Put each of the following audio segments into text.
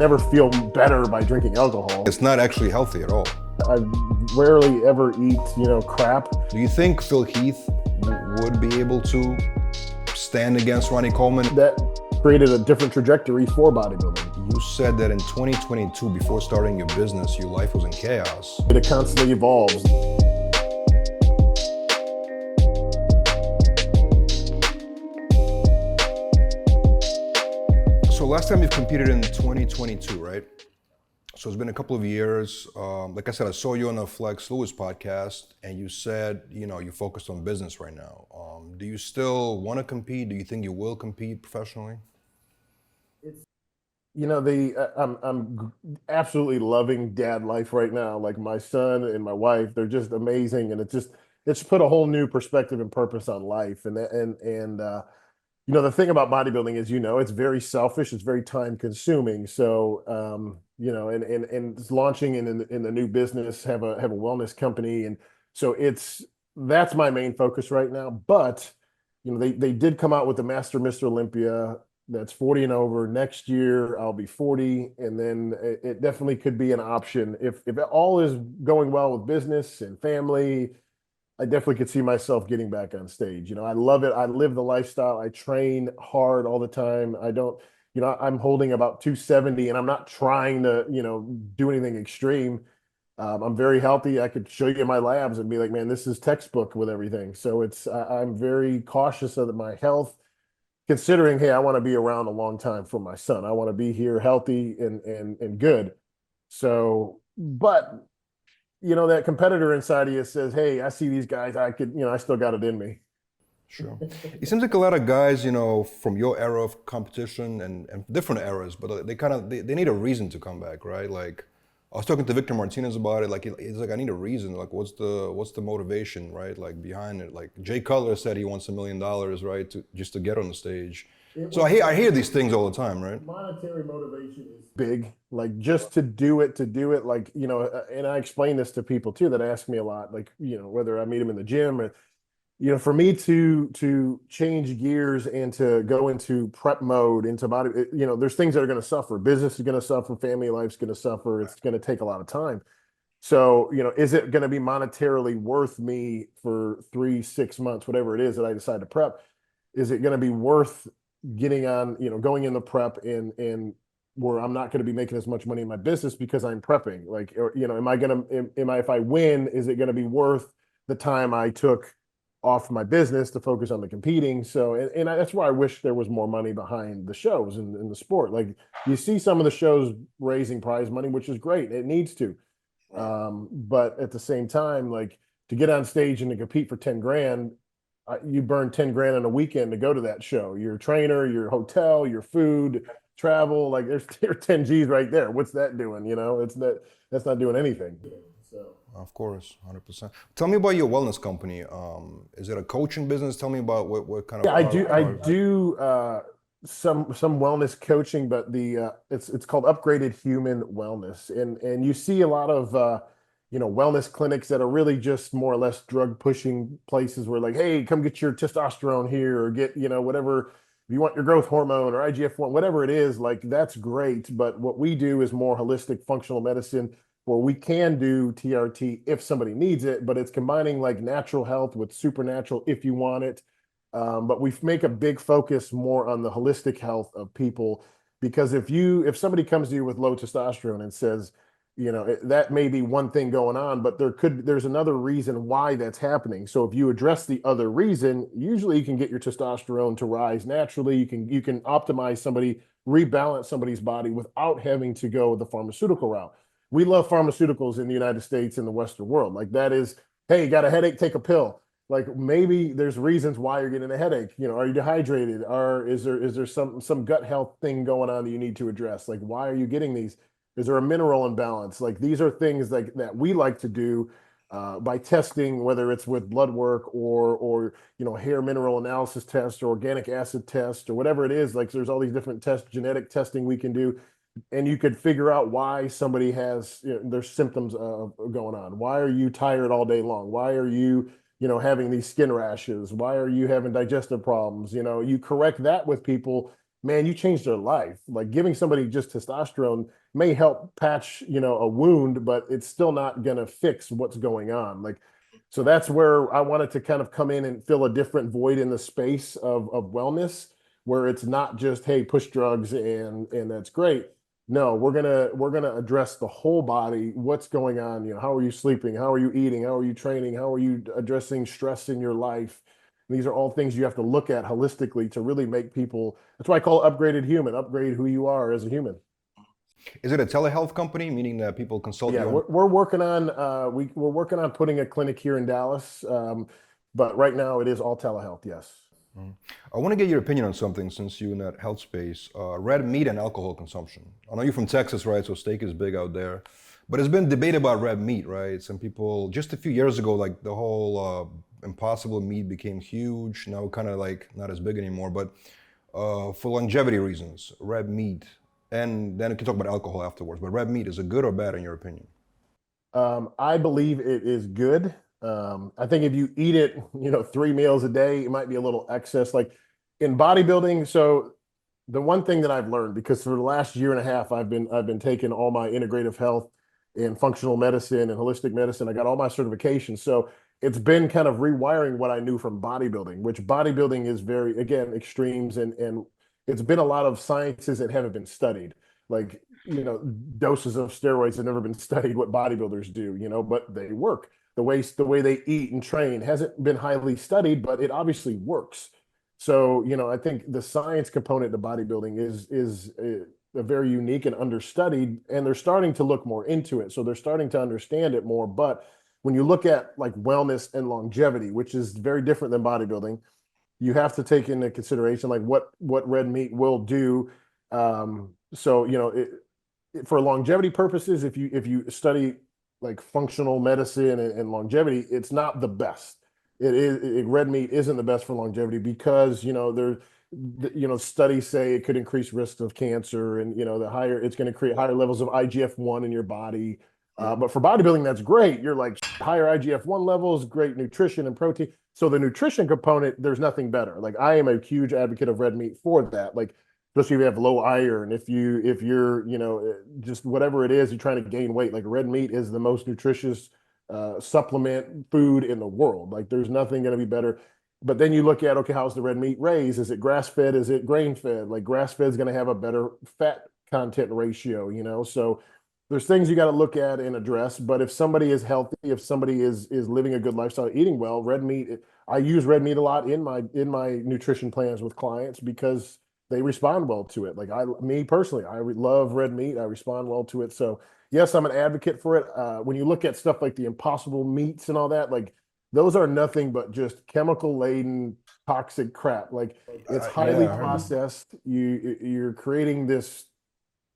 never feel better by drinking alcohol. It's not actually healthy at all. I rarely ever eat, crap. Do you think Phil Heath would be able to stand against Ronnie Coleman? That created a different trajectory for bodybuilding. You said that in 2022, before starting your business, your life was in chaos. It constantly evolves. So last time you've competed in 2022, right? So it's been a couple of years. Like I said, I saw you on the Flex Lewis podcast, and you said, you're focused on business right now. Do you still want to compete? Do you think you will compete professionally? I'm absolutely loving dad life right now. Like my son and my wife, they're just amazing, and it's put a whole new perspective and purpose on life. The thing about bodybuilding is, it's very selfish. It's very time consuming. So, and launching in the new business, have a wellness company. And so that's my main focus right now. But, they did come out with the Master Mr. Olympia. That's 40 and over. Next year, I'll be 40. And then it definitely could be an option. If all is going well with business and family, I definitely could see myself getting back on stage. I love it. I live the lifestyle. I train hard all the time. I'm holding about 270, and I'm not trying to, do anything extreme. I'm very healthy. I could show you my labs and be like, man, this is textbook with everything. So I'm very cautious of my health, considering, hey, I want to be around a long time for my son. I want to be here healthy and good. So, but that competitor inside of you says, hey, I see these guys, I still got it in me. Sure. It seems like a lot of guys, from your era of competition and different eras, but they need a reason to come back, right? Like I was talking to Victor Martinez about it. Like it's like I need a reason. Like what's the motivation, right? Like behind it. Like Jay Cutler said he wants $1 million, right, just to get on the stage. So I hear these things all the time, right? Monetary motivation is big, like just to do it, like, and I explain this to people too that ask me a lot, like, whether I meet them in the gym or, for me to change gears and to go into prep mode, into body, there's things that are going to suffer. Business is going to suffer. Family life's going to suffer. It's going to take a lot of time. So, is it going to be monetarily worth me for 3-6 months, whatever it is that I decide to prep? Is it going to be worth getting on, going in the prep and where I'm not going to be making as much money in my business because I'm prepping? Like, or, if I win, is it going to be worth the time I took off my business to focus on the competing? So, that's why I wish there was more money behind the shows in the sport. Like you see some of the shows raising prize money, which is great. It needs to. But at the same time, like to get on stage and to compete for 10 grand, you burn 10 grand in a weekend to go to that show. Your trainer, your hotel, your food, travel, like there's 10 G's right there. What's that doing? That's not doing anything. So. Of course, 100%. Tell me about your wellness company. Is it a coaching business? Tell me about what kind of. Yeah, I do some wellness coaching, but it's called Upgraded Human Wellness, and you see a lot of wellness clinics that are really just more or less drug pushing places where like, hey, come get your testosterone here or get whatever. If you want your growth hormone or IGF-1, whatever it is, like that's great. But what we do is more holistic functional medicine, where we can do TRT if somebody needs it, but it's combining like natural health with supernatural if you want it. But we make a big focus more on the holistic health of people, because if somebody comes to you with low testosterone and says, that may be one thing going on, but there's another reason why that's happening. So if you address the other reason, usually you can get your testosterone to rise naturally. You can optimize somebody, rebalance somebody's body without having to go the pharmaceutical route. We love pharmaceuticals in the United States and the Western world. Like that is, hey, you got a headache, take a pill. Like maybe there's reasons why you're getting a headache. Are you dehydrated? Or is there some gut health thing going on that you need to address? Like, why are you getting these? Is there a mineral imbalance? Like these are things that we like to do by testing, whether it's with blood work or hair mineral analysis test or organic acid test or whatever it is. Like there's all these different tests, genetic testing we can do. And you could figure out why somebody has their symptoms going on. Why are you tired all day long? Why are you having these skin rashes? Why are you having digestive problems? You correct that with people, man, you changed their life. Like giving somebody just testosterone may help patch, a wound, but it's still not going to fix what's going on. Like, so that's where I wanted to kind of come in and fill a different void in the space of wellness, where it's not just, hey, push drugs and that's great. No, we're gonna address the whole body. What's going on? How are you sleeping? How are you eating? How are you training? How are you addressing stress in your life? These are all things you have to look at holistically to really make people. That's why I call it upgraded human. Upgrade who you are as a human. Is it a telehealth company, meaning that people consult Yeah, you on? we're working on we're working on putting a clinic here in Dallas, but right now it is all telehealth. Yes. Mhm. I want to get your opinion on something since you're in that health space. Red meat and alcohol consumption. I know you're from Texas, right? So steak is big out there. But there's been debate about red meat, right? Some people, just a few years ago, like the whole impossible meat became huge. Now kind of like not as big anymore. But for longevity reasons, red meat, and then we can talk about alcohol afterwards. But red meat, is it good or bad in your opinion? I believe it is good. I think if you eat it, 3 meals a day, it might be a little excess. Like in bodybuilding, so the one thing that I've learned, because for the last year and a half, I've been taking all my integrative health and functional medicine and holistic medicine. I got all my certifications. So it's been kind of rewiring what I knew from bodybuilding, which bodybuilding is very, again, extremes and it's been a lot of sciences that haven't been studied. Like, doses of steroids have never been studied what bodybuilders do, but they work. The way they eat and train hasn't been highly studied, but it obviously works. So, I think the science component to bodybuilding is a very unique and understudied, and they're starting to look more into it. So they're starting to understand it more. But when you look at like wellness and longevity, which is very different than bodybuilding, you have to take into consideration like what red meat will do. So for longevity purposes, if you study like functional medicine and longevity, it's not the best. Red meat isn't the best for longevity because studies say it could increase risks of cancer and the higher it's going to create higher levels of IGF-1 in your body. But for bodybuilding, that's great. You're like higher IGF-1 levels, great nutrition and protein. So the nutrition component, there's nothing better. Like I am a huge advocate of red meat for that. Like especially if you have low iron, if you're just whatever it is, you're trying to gain weight. Like red meat is the most nutritious supplement food in the world. Like there's nothing going to be better. But then you look at, okay, how's the red meat raised? Is it grass fed? Is it grain fed? Like grass fed is going to have a better fat content ratio. So there's things you got to look at and address. But if somebody is healthy, if somebody is living a good lifestyle, eating well, red meat, I use red meat a lot in my nutrition plans with clients because they respond well to it. Like me personally, I love red meat. I respond well to it. So yes, I'm an advocate for it. When you look at stuff like the impossible meats and all that, like those are nothing but just chemical laden toxic crap. Like it's highly Yeah, I heard. processed. You're creating this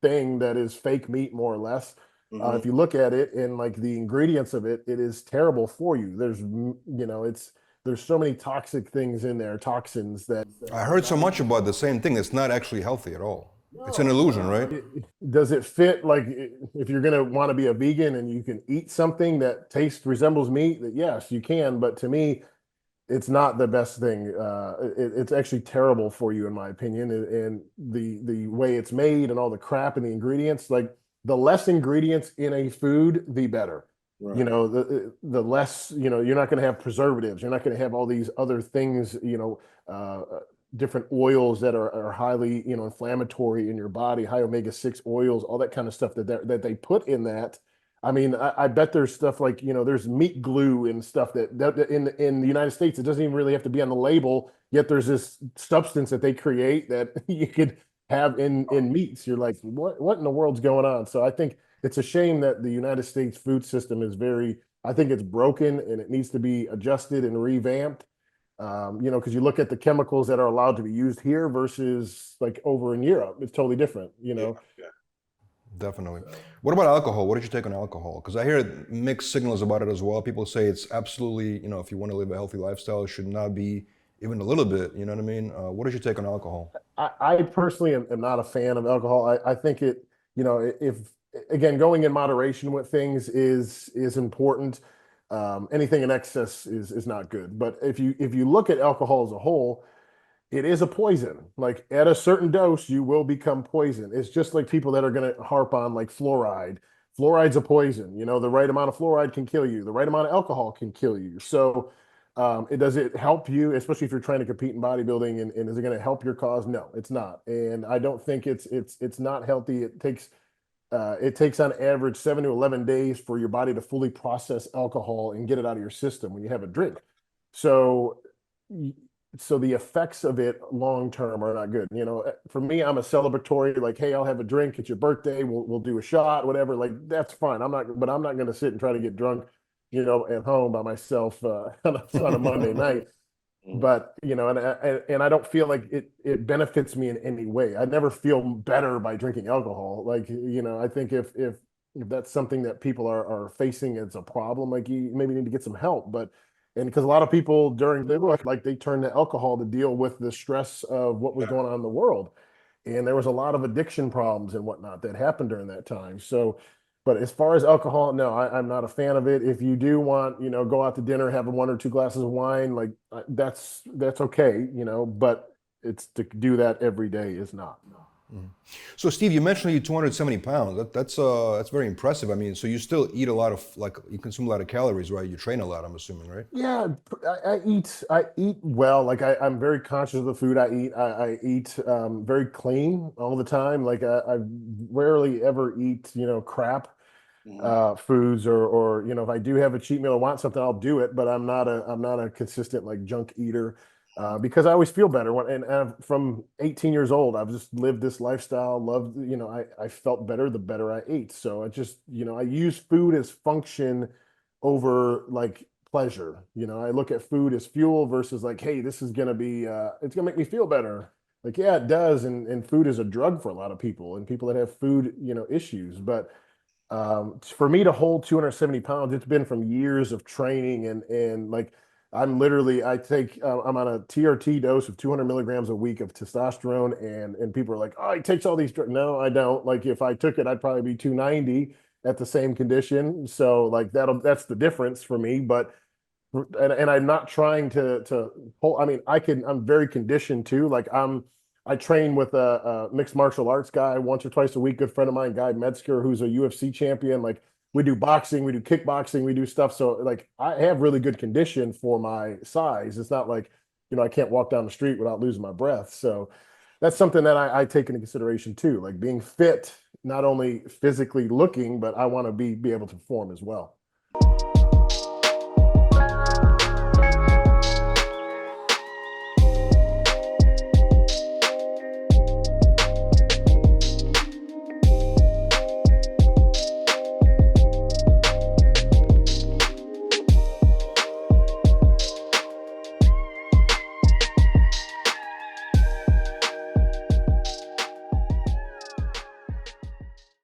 thing that is fake meat more or less. If you look at it and like the ingredients of it, it is terrible for you. There's so many toxic things in there, toxins that I your heard so body. much about the same thing. It's not actually healthy at all. It's an No, illusion, no. right? Does it fit? Like, if you're gonna want to be a vegan and you can eat something that tastes resembles meat, that yes, you can. But to me, it's not the best thing. It's actually terrible for you, in my opinion. And the way it's made and all the crap and the ingredients, like the less ingredients in a food, the better. Right. The less, you're not going to have preservatives. You're not going to have all these other things, different oils that are highly, inflammatory in your body, high omega-6 oils, all that kind of stuff that they put in that. I mean, I bet there's stuff like, there's meat glue and stuff that in the United States, it doesn't even really have to be on the label, yet there's this substance that they create that you could have in meats. You're like, what in the world's going on? So I think it's a shame that the United States food system is I think it's broken and it needs to be adjusted and revamped. Because you look at the chemicals that are allowed to be used here versus like over in Europe, it's totally different. Yeah. Yeah. Definitely. What about alcohol? What did you take on alcohol? Because I hear mixed signals about it as well. People say it's absolutely, if you want to live a healthy lifestyle, it should not be even a little bit. You know what I mean? What did you take on alcohol? I personally am not a fan of alcohol. I think if again, going in moderation with things is important. Anything in excess is not good. But if you look at alcohol as a whole, it is a poison. Like at a certain dose, you will become poison. It's just like people that are going to harp on like fluoride. Fluoride's a poison. You know, the right amount of fluoride can kill you. The right amount of alcohol can kill you. So, it does it help you, especially if you're trying to compete in bodybuilding, and is it going to help your cause? No, it's not. And I don't think it's not healthy. It takes on average 7 to 11 days for your body to fully process alcohol and get it out of your system when you have a drink. So, so the effects of it long term are not good. You know, for me, I'm a celebratory, like, hey, I'll have a drink. It's your birthday. We'll do a shot, whatever. Like that's fine. I'm not going to sit and try to get drunk, you know, at home by myself on a Monday night. Mm. But you know, and I don't feel like it benefits me in any way. I never feel better by drinking alcohol. Like, you know, I think if that's something that people are facing as a problem, like you maybe need to get some help. But and because a lot of people during the work, like they turn to alcohol to deal with the stress of what was going on in the world. And there was a lot of addiction problems and whatnot that happened during that time. So, but as far as alcohol, no, I'm not a fan of it. If you do want, you know, go out to dinner, have 1 or 2 glasses of wine, like that's okay, you know, but it's to do that every day is not. Mhm. So Steve, you mentioned you're 270 pounds. That's very impressive. I mean, so you still eat a lot of, like, you consume a lot of calories, right? You train a lot, I'm assuming, right? Yeah, I eat well. Like I'm very conscious of the food I eat. I eat very clean all the time. Like I rarely ever eat, you know, crap Mhm. foods, or you know, if I do have a cheat meal or want something, I'll do it. But I'm not a consistent like junk eater, because I always feel better when, and from 18 years old, I've just lived this lifestyle. Loved, you know, I felt better the better I ate. So I just, you know, I use food as function over like pleasure. You know, I look at food as fuel versus like, hey, this is gonna be it's gonna make me feel better. Like, yeah, it does, and food is a drug for a lot of people and people that have food, you know, issues. But for me to hold 270 pounds, it's been from years of training, and like I take I'm on a TRT dose of 200 milligrams a week of testosterone, and people are like, oh, he takes all these drugs. No, I don't. Like if I took it, I'd probably be 290 at the same condition. So like that's the difference for me. But and I'm not trying to hold. I mean, I'm very conditioned too. Like I train with a mixed martial arts guy once or twice a week. Good friend of mine, Guy Metzger, who's a UFC champion. Like we do boxing, we do kickboxing, we do stuff. So like I have really good condition for my size. It's not like, you know, I can't walk down the street without losing my breath. So that's something that I take into consideration too. Like being fit, not only physically looking, but I want to be able to perform as well.